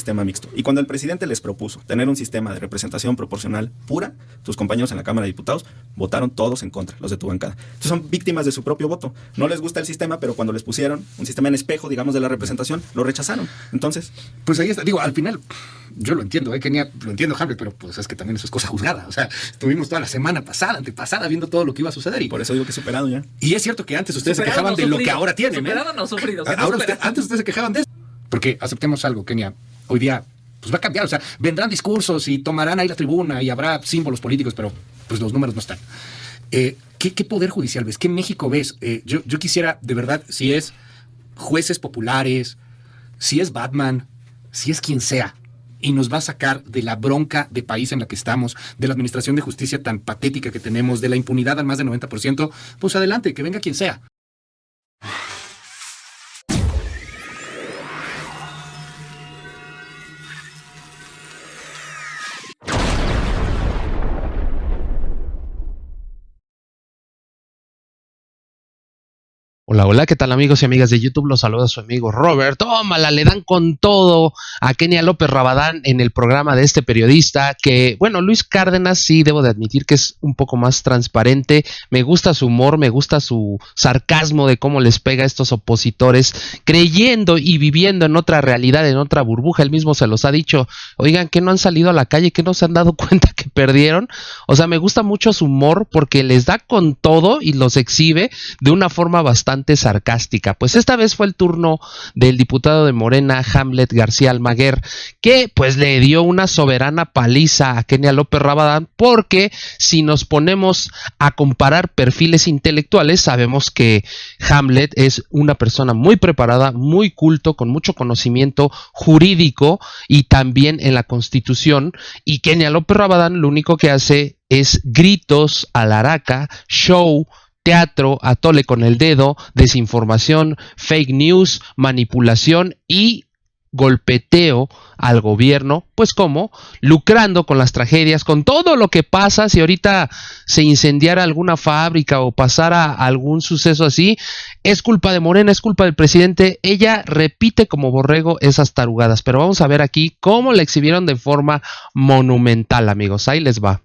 sistema mixto. Y cuando el presidente les propuso tener un sistema de representación proporcional pura, tus compañeros en la Cámara de Diputados votaron todos en contra, los de tu bancada. Entonces son víctimas de su propio voto. No les gusta el sistema, pero cuando les pusieron un sistema en espejo, digamos, de la representación, lo rechazaron. Entonces... Pues ahí está. Digo, al final, yo lo entiendo, Kenia, lo entiendo, Hamlet, pero pues es que también eso es cosa juzgada. O sea, estuvimos toda la semana pasada, antepasada, viendo todo lo que iba a suceder. Y por eso digo que superado ya. Y es cierto que antes ustedes se quejaban de lo que ahora tienen. Superado no sufrido. Antes ustedes se quejaban de eso. Porque aceptemos algo, Kenia, hoy día pues va a cambiar. O sea, vendrán discursos y tomarán ahí la tribuna y habrá símbolos políticos, pero pues los números no están. ¿Qué poder judicial ves? ¿Qué México ves? Yo quisiera, de verdad, si es jueces populares, si es Batman, si es quien sea, y nos va a sacar de la bronca de país en la que estamos, de la administración de justicia tan patética que tenemos, de la impunidad al más del 90%, pues adelante, que venga quien sea. Hola, hola, ¿qué tal amigos y amigas de YouTube? Los saluda su amigo Robert. Tómala, le dan con todo a Kenia López Rabadán en el programa de este periodista que, bueno, Luis Cárdenas sí debo de admitir que es un poco más transparente. Me gusta su humor, me gusta su sarcasmo de cómo les pega a estos opositores, creyendo y viviendo en otra realidad, en otra burbuja. Él mismo se los ha dicho, oigan, que no han salido a la calle, que no se han dado cuenta que perdieron. O sea, me gusta mucho su humor porque les da con todo y los exhibe de una forma bastante sarcástica. Pues esta vez fue el turno del diputado de Morena, Hamlet García Almaguer, que pues le dio una soberana paliza a Kenia López Rabadán, porque si nos ponemos a comparar perfiles intelectuales, sabemos que Hamlet es una persona muy preparada, muy culto, con mucho conocimiento jurídico y también en la Constitución, y Kenia López Rabadán lo único que hace es gritos, alaraca, show, teatro, atole con el dedo, desinformación, fake news, manipulación y golpeteo al gobierno, pues como lucrando con las tragedias, con todo lo que pasa. Si ahorita se incendiara alguna fábrica o pasara algún suceso así, es culpa de Morena, es culpa del presidente. Ella repite como borrego esas tarugadas, pero vamos a ver aquí cómo la exhibieron de forma monumental, amigos. Ahí les va.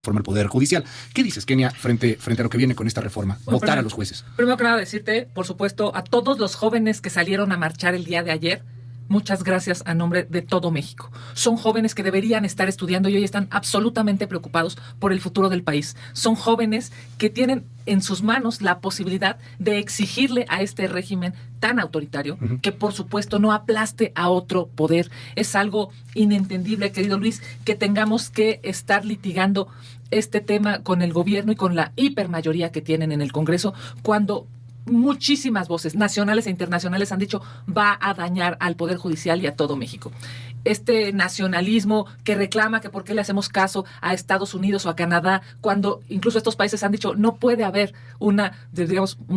Forma el Poder Judicial. ¿Qué dices, Kenia, frente a lo que viene con esta reforma? Votar a los jueces. Primero que nada decirte, por supuesto, a todos los jóvenes que salieron a marchar el día de ayer, muchas gracias a nombre de todo México. Son jóvenes que deberían estar estudiando y hoy están absolutamente preocupados por el futuro del país. Son jóvenes que tienen en sus manos la posibilidad de exigirle a este régimen tan autoritario que por supuesto no aplaste a otro poder. Es algo inentendible, querido Luis, que tengamos que estar litigando este tema con el gobierno y con la hipermayoría que tienen en el Congreso, cuando muchísimas voces nacionales e internacionales han dicho va a dañar al Poder Judicial y a todo México. Este nacionalismo que reclama que por qué le hacemos caso a Estados Unidos o a Canadá, cuando incluso estos países han dicho no puede haber un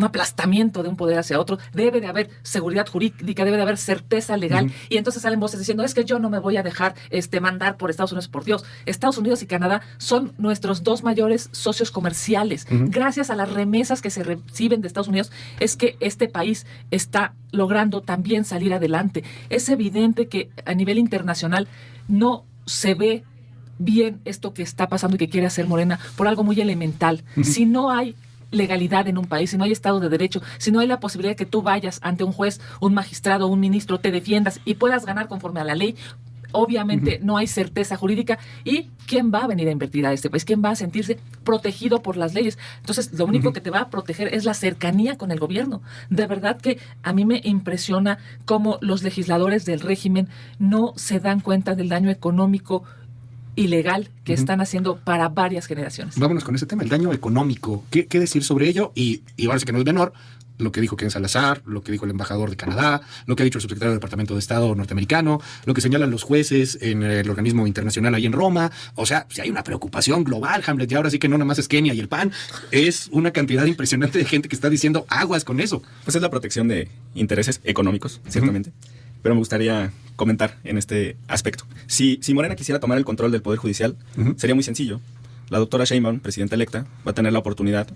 aplastamiento de un poder hacia otro, debe de haber seguridad jurídica, debe de haber certeza legal, y entonces salen voces diciendo es que yo no me voy a dejar mandar por Estados Unidos. Por Dios, Estados Unidos y Canadá son nuestros dos mayores socios comerciales. Gracias a las remesas que se reciben de Estados Unidos es que este país está logrando también salir adelante. Es evidente que a nivel internacional no se ve bien esto que está pasando y que quiere hacer Morena por algo muy elemental. Si no hay legalidad en un país, si no hay Estado de Derecho, si no hay la posibilidad de que tú vayas ante un juez, un magistrado, un ministro, te defiendas y puedas ganar conforme a la ley, obviamente no hay certeza jurídica. ¿Y quién va a venir a invertir a este país? ¿Quién va a sentirse protegido por las leyes? Entonces, lo único que te va a proteger es la cercanía con el gobierno. De verdad que a mí me impresiona cómo los legisladores del régimen no se dan cuenta del daño económico ilegal que están haciendo para varias generaciones. Vámonos con ese tema, el daño económico. ¿Qué decir sobre ello? Y ahora sí que no es menor lo que dijo Ken Salazar, lo que dijo el embajador de Canadá, lo que ha dicho el subsecretario del Departamento de Estado norteamericano, lo que señalan los jueces en el organismo internacional ahí en Roma. O sea, si hay una preocupación global, Hamlet, y ahora sí que no nada más es Kenia y el PAN, es una cantidad impresionante de gente que está diciendo aguas con eso. Pues es la protección de intereses económicos, ciertamente. Pero me gustaría comentar en este aspecto. Si Morena quisiera tomar el control del Poder Judicial, sería muy sencillo. La doctora Sheinbaum, presidenta electa, va a tener la oportunidad,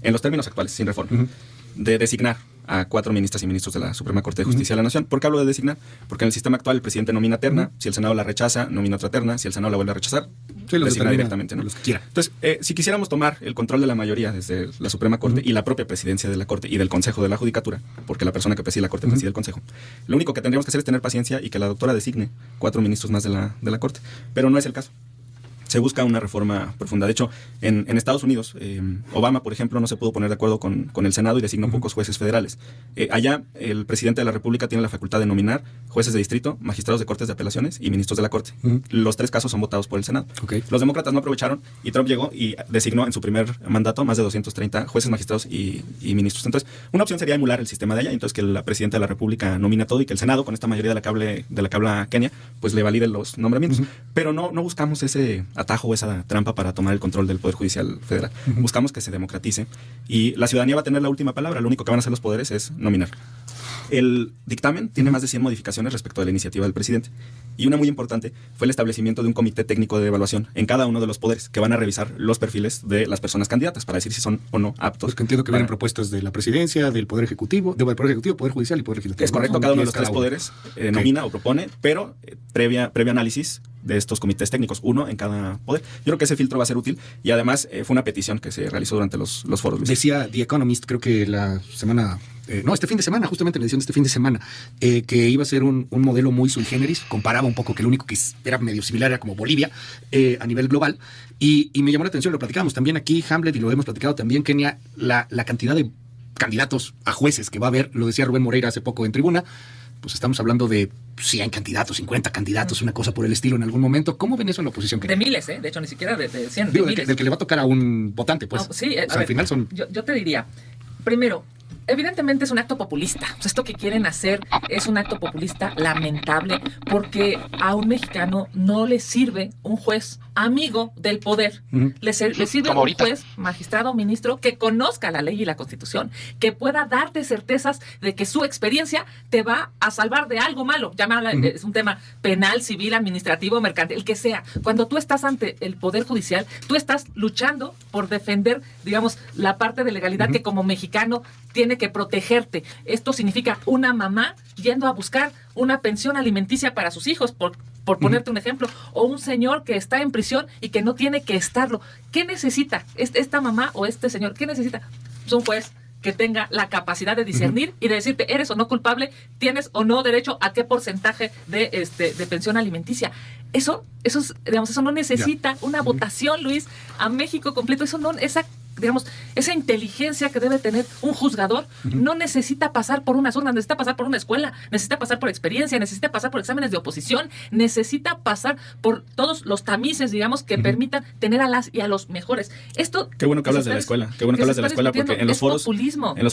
en los términos actuales, sin reforma, de designar a 4 ministras y ministros de la Suprema Corte de Justicia de la Nación. ¿Por qué hablo de designar? Porque en el sistema actual el presidente nomina terna, si el Senado la rechaza, nomina otra terna, si el Senado la vuelve a rechazar, designa directamente, ¿no? Los que quiera. Entonces, si quisiéramos tomar el control de la mayoría desde la Suprema Corte y la propia presidencia de la Corte y del Consejo de la Judicatura, porque la persona que preside la Corte preside el Consejo, lo único que tendríamos que hacer es tener paciencia y que la doctora designe 4 ministros más de la Corte. Pero no es el caso. Se busca una reforma profunda. De hecho, en Estados Unidos, Obama, por ejemplo, no se pudo poner de acuerdo con el Senado y designó pocos jueces federales. Allá, el presidente de la República tiene la facultad de nominar jueces de distrito, magistrados de cortes de apelaciones y ministros de la Corte. Los 3 casos son votados por el Senado. Los demócratas no aprovecharon y Trump llegó y designó en su primer mandato más de 230 jueces, magistrados y ministros. Entonces, una opción sería emular el sistema de allá, entonces que la presidenta de la República nomina todo y que el Senado, con esta mayoría de la que habla Kenia, pues le valide los nombramientos. Pero no buscamos ese atajo o esa trampa para tomar el control del Poder Judicial Federal. Buscamos que se democratice y la ciudadanía va a tener la última palabra. Lo único que van a hacer los poderes es nominar. El dictamen tiene más de 100 modificaciones respecto de la iniciativa del presidente. Y una muy importante fue el establecimiento de un comité técnico de evaluación en cada uno de los poderes que van a revisar los perfiles de las personas candidatas para decir si son o no aptos. Porque entiendo que vienen propuestas de la presidencia, del Poder Ejecutivo, Poder Judicial y Poder Legislativo. Es correcto, cada uno de los 3 poderes nomina o propone, pero previo análisis de estos comités técnicos, uno en cada poder. Yo creo que ese filtro va a ser útil y además fue una petición que se realizó durante los foros. Luis. Decía The Economist, creo que la semana... este fin de semana, justamente en la edición de este fin de semana, que iba a ser un modelo muy sui generis, comparaba un poco que lo único que era medio similar era como Bolivia a nivel global, y me llamó la atención, lo platicábamos también aquí, Hamlet, y lo hemos platicado también, Kenia, la cantidad de candidatos a jueces que va a haber, lo decía Rubén Moreira hace poco en Tribuna, pues estamos hablando de 100 candidatos, 50 candidatos, una cosa por el estilo en algún momento. ¿Cómo ven eso en la oposición? De miles, de hecho, ni siquiera de 100. Digo, del que le va a tocar a un votante, pues. No, sí, o sea, al final son... Yo te diría, primero, evidentemente es un acto populista. O sea, esto que quieren hacer es un acto populista lamentable porque a un mexicano no le sirve un juez amigo del poder. Le sirve un juez, magistrado, ministro que conozca la ley y la Constitución, que pueda darte certezas de que su experiencia te va a salvar de algo malo. Es un tema penal, civil, administrativo, mercantil, el que sea. Cuando tú estás ante el Poder Judicial, tú estás luchando por defender, digamos, la parte de legalidad que como mexicano tiene que protegerte. Esto significa una mamá yendo a buscar una pensión alimenticia para sus hijos, por ponerte un ejemplo, o un señor que está en prisión y que no tiene que estarlo. ¿Qué necesita esta mamá o este señor? ¿Qué necesita? Es un juez que tenga la capacidad de discernir y de decirte, eres o no culpable, tienes o no derecho a qué porcentaje de pensión alimenticia. Eso no necesita una votación, Luis, a México completo. Eso no, esa inteligencia que debe tener un juzgador no necesita pasar por unas urnas, necesita pasar por una escuela, necesita pasar por experiencia, necesita pasar por exámenes de oposición, necesita pasar por todos los tamices, digamos, que permitan tener a las y a los mejores. Qué bueno que hablas de la escuela, porque en los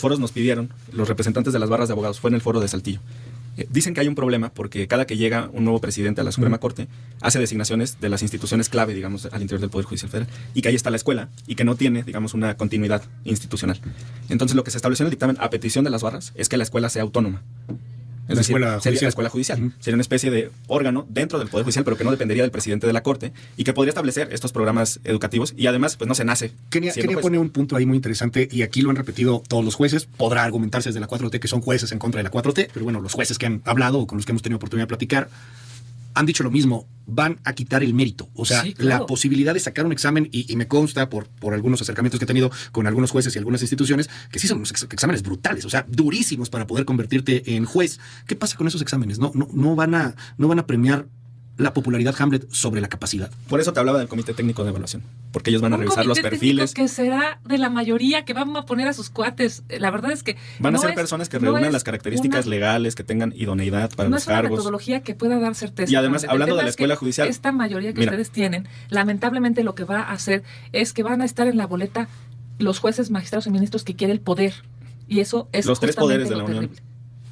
foros nos pidieron, los representantes de las barras de abogados, fue en el foro de Saltillo. Dicen que hay un problema porque cada que llega un nuevo presidente a la Suprema Corte hace designaciones de las instituciones clave, digamos, al interior del Poder Judicial Federal, y que ahí está la escuela y que no tiene, digamos, una continuidad institucional. Entonces, lo que se estableció en el dictamen a petición de las barras es que la escuela sea autónoma. Es decir, sería la escuela judicial. Sería una especie de órgano dentro del Poder Judicial, pero que no dependería del presidente de la Corte y que podría establecer estos programas educativos y además, pues no se nace. Kenia pone un punto ahí muy interesante y aquí lo han repetido todos los jueces. Podrá argumentarse desde la 4T que son jueces en contra de la 4T, pero bueno, los jueces que han hablado o con los que hemos tenido oportunidad de platicar han dicho lo mismo, van a quitar el mérito. O sea, sí, claro, la posibilidad de sacar un examen, y me consta por algunos acercamientos que he tenido con algunos jueces y algunas instituciones, que sí son unos exámenes brutales, o sea, durísimos para poder convertirte en juez. ¿Qué pasa con esos exámenes? No van a premiar la popularidad, Hamlet, sobre la capacidad. Por eso te hablaba del Comité Técnico de Evaluación, porque ellos van a revisar los perfiles. Que será de la mayoría que van a poner a sus cuates. La verdad es que van a ser personas que reúnan las características legales, que tengan idoneidad para los cargos. No es una metodología que pueda dar certeza. Y además, hablando de la escuela judicial, esta mayoría que ustedes tienen, lamentablemente lo que va a hacer es que van a estar en la boleta los jueces, magistrados y ministros que quiere el poder. Y eso es los 3 poderes de la Unión.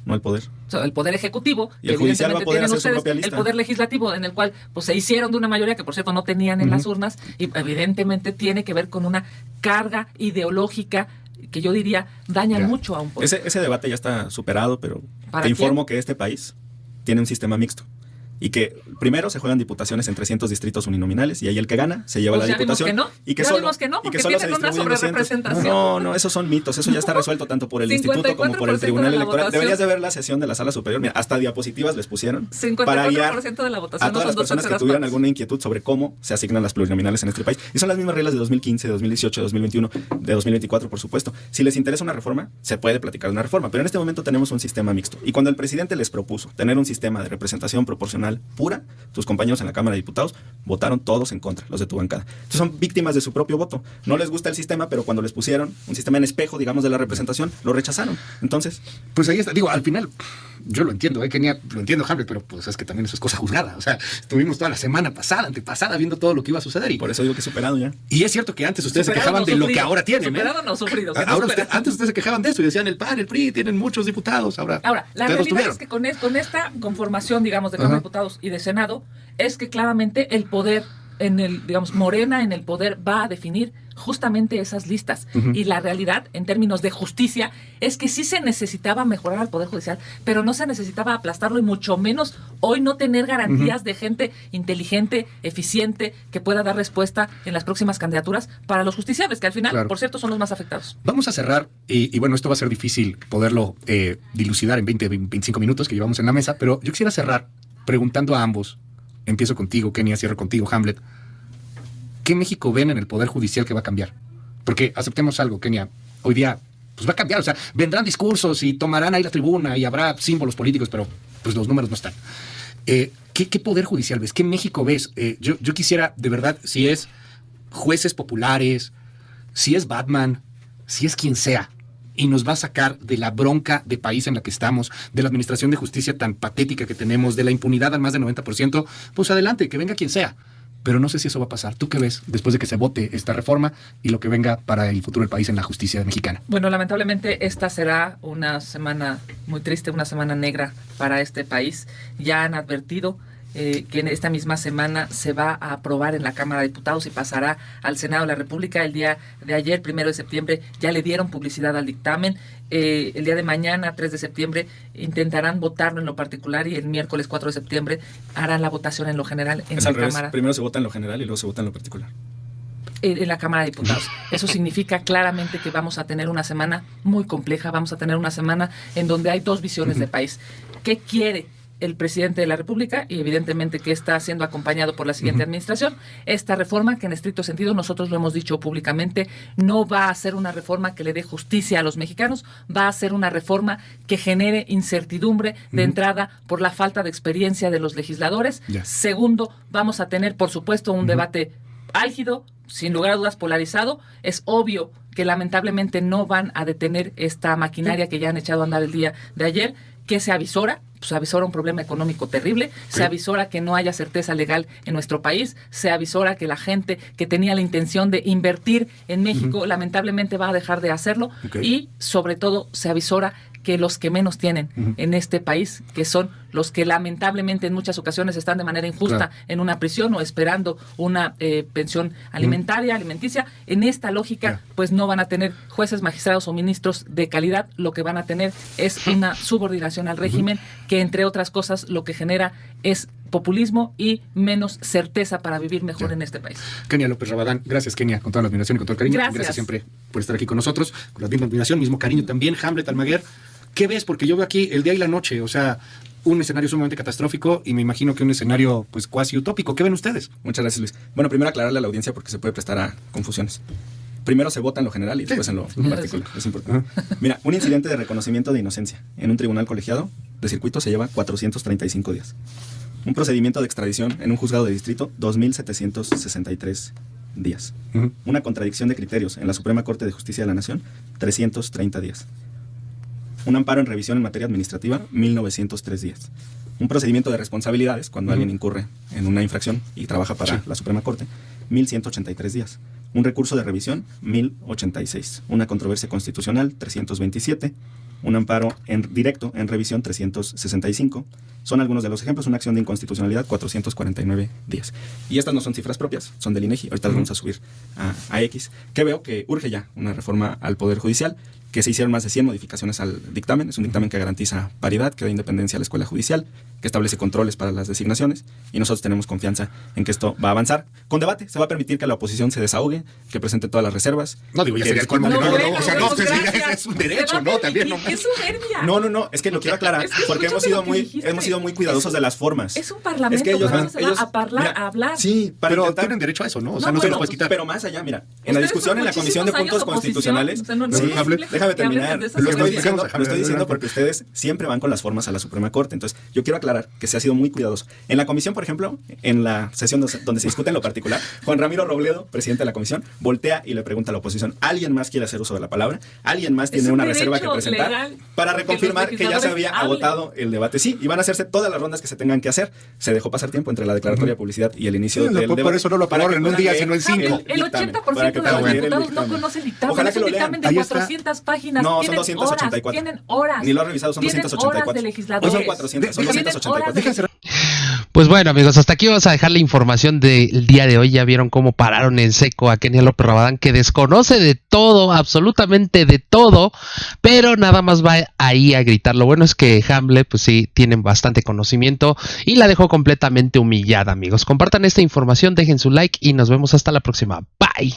No el poder. O sea, el poder ejecutivo, y el judicial va a poder hacer ustedes, su propia lista. El poder legislativo, en el cual pues se hicieron de una mayoría que por cierto no tenían en las urnas, y evidentemente tiene que ver con una carga ideológica que yo diría daña mucho a un poder. Ese debate ya está superado, pero te informo que este país tiene un sistema mixto. y que primero se juegan diputaciones en 300 distritos uninominales y ahí el que gana se lleva Pues la ya vimos diputación. que no. Y que Ya solo, vimos que no, y que porque solo se tienen una distribuyen 200. sobrerrepresentación. No, esos son mitos. Eso ya está resuelto tanto por el instituto como por el 54% Tribunal de la Electoral. votación. Deberías de ver la sesión de la Sala Superior. Mira, hasta diapositivas les pusieron para guiar 54% de la votación. a todas las personas que tuvieran alguna inquietud sobre cómo se asignan las plurinominales en este país. Y son las mismas reglas de 2015, 2018, 2021, de 2024, por supuesto. Si les interesa una reforma, se puede platicar de una reforma, pero en este momento tenemos un sistema mixto. Y cuando el presidente les propuso tener un sistema de representación proporcional pura, tus compañeros en la Cámara de Diputados votaron todos en contra, los de tu bancada. Entonces son víctimas de su propio voto. No les gusta el sistema, pero cuando les pusieron un sistema en espejo, digamos, de la representación, lo rechazaron. Entonces, Pues ahí está. Digo, al final, yo lo entiendo, Kenia, lo entiendo, Hamlet, pero pues es que también eso es cosa juzgada. O sea, estuvimos toda la semana pasada, antepasada, viendo todo lo que iba a suceder. por eso digo que es superado ya. Y es cierto que antes ustedes se Superado, quejaban no de lo sufrido. que ahora tienen. Superado, no sufrido. que no Ahora superado. antes ustedes se quejaban de eso y decían el PAN, el PRI, tienen muchos diputados. Ahora La ustedes los realidad tuvieron. es que con esta conformación, digamos, de Cámara de Diputados y de Senado, es que claramente el poder digamos, Morena en el poder va a definir justamente esas listas. Y la realidad, en términos de justicia, es que sí se necesitaba mejorar al Poder Judicial, pero no se necesitaba aplastarlo y mucho menos hoy no tener garantías de gente inteligente, eficiente, que pueda dar respuesta en las próximas candidaturas para los justiciables, que al final, Claro. por cierto, son los más afectados. Vamos a cerrar, y bueno, esto va a ser difícil poderlo dilucidar en 25 minutos que llevamos en la mesa, pero yo quisiera cerrar preguntando a ambos. Empiezo contigo, Kenia, cierro contigo, Hamlet. ¿Qué México ven en el Poder Judicial que va a cambiar? Porque aceptemos algo, Kenia, hoy día pues va a cambiar, o sea, vendrán discursos y tomarán ahí la tribuna y habrá símbolos políticos, pero pues los números no están. ¿Qué Poder Judicial ves? ¿Qué México ves? Yo quisiera, de verdad, si es jueces populares, si es Batman, si es quien sea, y nos va a sacar de la bronca de país en la que estamos, de la administración de justicia tan patética que tenemos, de la impunidad al más del 90%, pues adelante, que venga quien sea. Pero no sé si eso va a pasar. ¿Tú qué ves después de que se vote esta reforma y lo que venga para el futuro del país en la justicia mexicana? Bueno, lamentablemente esta será una semana muy triste, una semana negra para este país. Ya han advertido que en esta misma semana se va a aprobar en la Cámara de Diputados y pasará al Senado de la República. El día de ayer, 1 de septiembre, ya le dieron publicidad al dictamen. El día de mañana, 3 de septiembre, intentarán votarlo en lo particular y el miércoles 4 de septiembre harán la votación en lo general en Es la al revés. Cámara. Primero se vota en lo general y luego se vota en lo particular. En la Cámara de Diputados. Eso significa claramente que vamos a tener una semana muy compleja, vamos a tener una semana en donde hay dos visiones de país. ¿Qué quiere el presidente de la República? Y evidentemente que está siendo acompañado por la siguiente administración. Esta reforma, que en estricto sentido, nosotros lo hemos dicho públicamente, no va a ser una reforma que le dé justicia a los mexicanos, va a ser una reforma que genere incertidumbre de entrada por la falta de experiencia de los legisladores. Ya. Segundo, vamos a tener, por supuesto, un debate álgido, sin lugar a dudas polarizado. Es obvio que lamentablemente no van a detener esta maquinaria que ya han echado a andar el día de ayer. ¿Qué se avisora? Pues avisora un problema económico terrible, se avisora que no haya certeza legal en nuestro país, se avisora que la gente que tenía la intención de invertir en México lamentablemente va a dejar de hacerlo y sobre todo se avisora que los que menos tienen en este país, que son los que lamentablemente en muchas ocasiones están de manera injusta en una prisión o esperando una pensión alimentaria, alimenticia, en esta lógica pues no van a tener jueces, magistrados o ministros de calidad. Lo que van a tener es una subordinación al régimen que, entre otras cosas, lo que genera es populismo y menos certeza para vivir mejor en este país. Kenia López Rabadán, gracias, Kenia, con toda la admiración y con todo el cariño. Gracias Siempre por estar aquí con nosotros, con la misma admiración, mismo cariño también. Hamlet Almaguer, ¿qué ves? Porque yo veo aquí el día y la noche, o sea, un escenario sumamente catastrófico y me imagino que un escenario pues cuasi utópico. ¿Qué ven ustedes? Muchas gracias, Luis. Bueno, primero aclararle a la audiencia porque se puede prestar a confusiones. Primero se vota en lo general y después en lo particular. Es importante. Mira, un incidente de reconocimiento de inocencia en un tribunal colegiado de circuito se lleva 435 días. Un procedimiento de extradición en un juzgado de distrito, 2.763 días. Una contradicción de criterios en la Suprema Corte de Justicia de la Nación, 330 días. Un amparo en revisión en materia administrativa, 1.903 días. Un procedimiento de responsabilidades, cuando alguien incurre en una infracción y trabaja para la Suprema Corte, 1.183 días. Un recurso de revisión, 1.086. Una controversia constitucional, 327. Un amparo directo en revisión, 365. Son algunos de los ejemplos. Una acción de inconstitucionalidad, 449 días. Y estas no son cifras propias, son del INEGI. Ahorita las vamos a subir a X. Que veo que urge ya una reforma al Poder Judicial, que se hicieron más de 100 modificaciones al dictamen. Es un dictamen que garantiza paridad, que da independencia a la escuela judicial, que establece controles para las designaciones, y nosotros tenemos confianza en que esto va a avanzar. Con debate, se va a permitir que la oposición se desahogue, que presente todas las reservas. No, digo, ya que sería el colmo. No, No, bueno, o sea, no, pues, gracias. es un derecho, ¿no? También no. ¡Qué soberbia! No, es que lo quiero aclarar, Es que porque hemos escúchame sido lo que muy, dijiste. hemos sido muy cuidadosos de las formas. Es un parlamento, Es que ellos por van- eso se va ellos- a mira, hablar. Sí, para Pero intentar... tienen derecho a eso, ¿no? O sea, No, no se bueno, lo puedes quitar. Pero más allá, mira, en la Ustedes discusión son en la Comisión de muchísimos Puntos años oposición, Constitucionales, o sea, no es sí, posible déjame que hablen terminar. de esas Lo estoy cosas. diciendo porque ustedes siempre van con las formas a la Suprema Corte. Entonces, yo quiero aclarar que se ha sido muy cuidadoso. En la comisión, por ejemplo, en la sesión donde se discute en lo particular, Juan Ramiro Robledo, presidente de la comisión, voltea y le pregunta a la oposición: ¿alguien más quiere hacer uso de la palabra? ¿Alguien más tiene un una reserva que derecho presentar? legal Para que reconfirmar los que ya se había legisladores hablen. agotado el debate. Sí, y van a hacerse todas las rondas que se tengan que hacer. Se dejó pasar tiempo entre la declaratoria de publicidad y el inicio Sí, del por debate. eso no lo para aprobaron que en un día, puedan sino en leer 5. El dictamen, 80% para que de puedan los leer el diputados no dictamen. conocen dictamen. Ojalá Es que un lo lean. dictamen de Ahí está. 400 páginas. No, son Tienen 284. horas, tienen horas. Ni lo han revisado, son Tienen 284. horas de No legisladores. son 400, son Tienen 284. horas de Déjense. Pues bueno, amigos, hasta aquí vamos a dejar la información del día de hoy. Ya vieron cómo pararon en seco a Kenia López Rabadán, que desconoce de todo, absolutamente de todo, pero nada más va ahí a gritar. Lo bueno es que Hamble, pues sí, tienen bastante conocimiento y la dejó completamente humillada, amigos. Compartan esta información, dejen su like y nos vemos hasta la próxima. Bye.